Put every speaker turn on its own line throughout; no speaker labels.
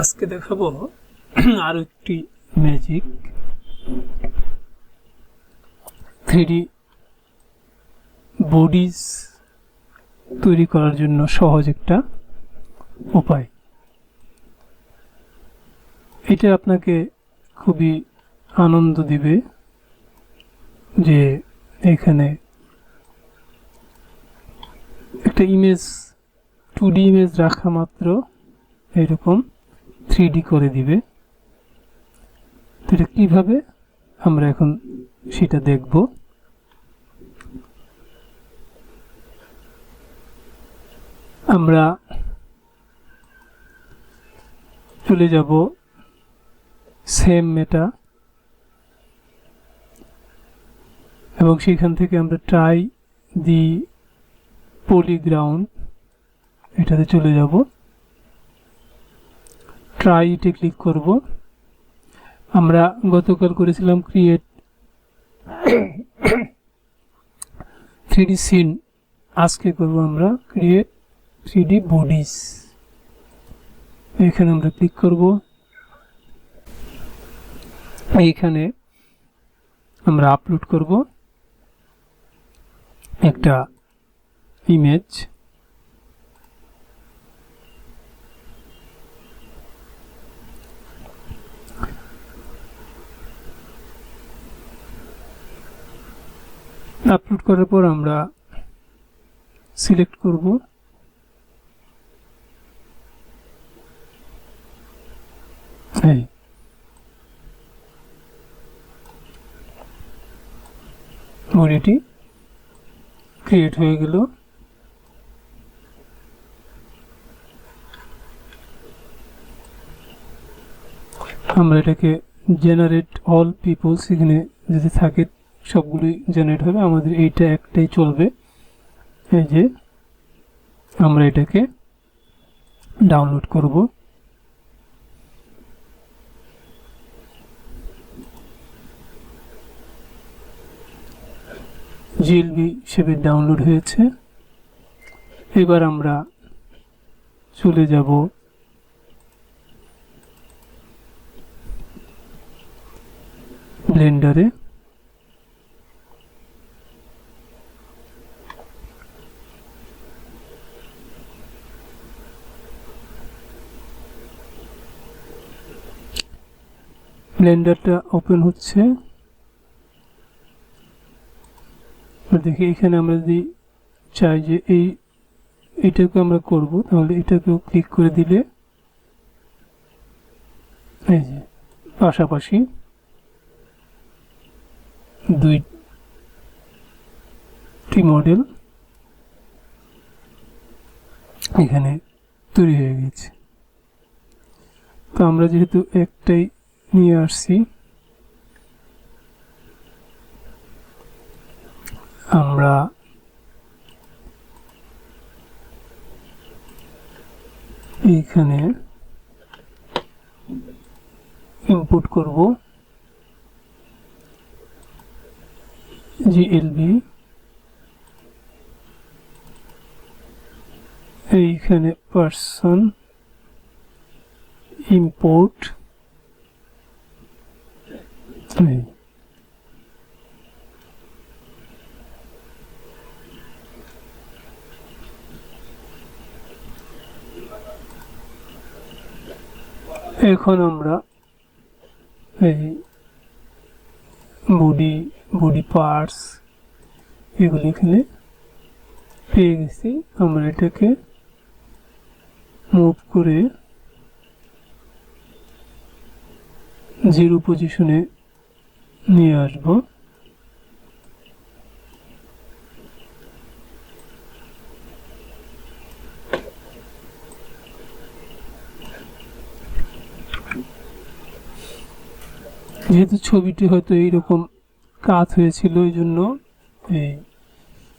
আজকে দেখাবো আরো একটি ম্যাজিক 3D বডিজ তৈরি করার জন্য সহজ একটা উপায়। এটা আপনাকে খুবই আনন্দ দিবে যে এখানে একটা ইমেজ 2D ইমেজ রাখা মাত্র এরকম 3D করে দিবে। তো এটা কিভাবে আমরা এখন সেটা দেখব। আমরা চলে যাব সেম মেটা এবং সেখান থেকে আমরা ট্রাই দি পলিগ্রাউন্ড এটাতে চলে যাব। ট্রাই ইটে ক্লিক করব। আমরা গতকাল করেছিলাম ক্রিয়েট 3D সিন, আজকে করব আমরা ক্রিয়েট 3D বডিজ। এখানে আমরা ক্লিক করব। এইখানে আমরা আপলোড করব একটা ইমেজ। আপলোড করার পর আমরা সিলেক্ট করব বডিটি ক্রিয়েট হয়ে গেল। আমরা এটাকে জেনারেট অল পিপলস, এখানে যদি থাকে সবগুলোই জেনারেট হবে, আমাদের এইটা একটাই চলবে। এই যে আমরা এটাকে ডাউনলোড করব। জিএলবি হিসেবে ডাউনলোড হয়েছে। এবার আমরা চলে যাব ব্লেন্ডারে। ব্লেন্ডারটা ওপেন হচ্ছে। দেখি এখানে আমরা যদি চাই যে এইটাকে আমরা করব, তাহলে এটাকেও ক্লিক করে দিলে এই যে পাশাপাশি দুইটি মডেল এখানে তৈরি হয়ে গেছে। তো আমরা যেহেতু একটাই নিয়ে আসছি, আমরা এইখানে ইনপুট করব জিএলবি। এইখানে পার্সন ইম্পোর্ট, এখন আমরা এই বডি পার্টস এগুলো এখানে পেয়ে গেছি। আমরা এটাকে মুভ করে 0 পজিশনে নিয়ে আসব। যেহেতু ছবিটি হয়তো এইরকম কাত হয়েছিল, এই জন্য এই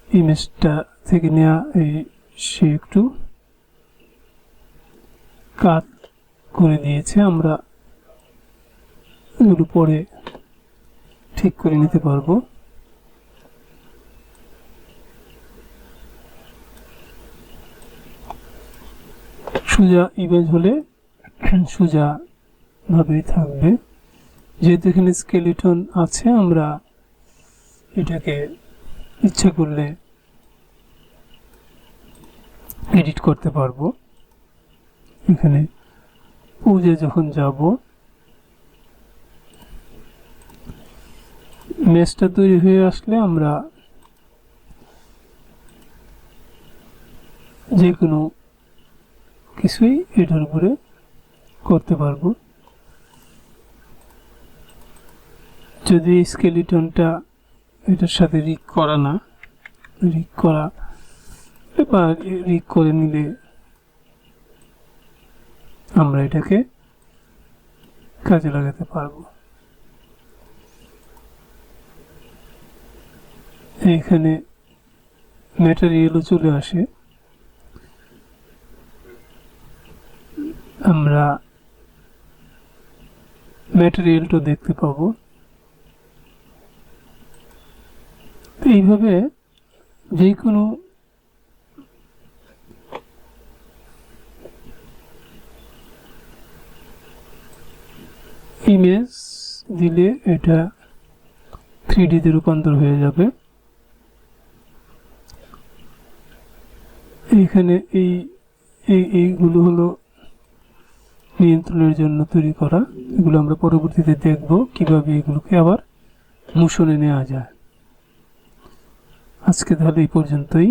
ইমেজটা থেকে নেওয়া সে একটু কাট করে দিয়েছে। আমরা এগুলো পরে ঠিক করে নিতে পারবো। সোজা ইমেজ হলে সোজা ভাবেই থাকবে। যেহেতু এখানে স্কেলিটন আছে, আমরা এটাকে ইচ্ছা করলে এডিট করতে পারবো। এখানে পুজো যখন যাব, মেশটা তৈরি হয়ে আসলে আমরা যে কোনো কিছুই এটার উপরে করতে পারবো। যদি স্কেলিটনটা এটার সাথে রিগ করা না, রিগ করা বা রিগ করে নিলে আমরা এটাকে কাজে লাগাতে পারবো। এখানে ম্যাটেরিয়ালও চলে আসে, আমরা ম্যাটেরিয়ালটা দেখতে পাবো। এইভাবে যে কোনো ইমেজ দিলে এটা 3D তে রূপান্তর হয়ে যাবে। এইখানে এইগুলো হলো নিয়ন্ত্রণের জন্য তৈরি করা। এগুলো আমরা পরবর্তীতে দেখব কিভাবে এগুলোকে আবার মোশনে নেওয়া যায়। আজকে তাহলে এই পর্যন্তই।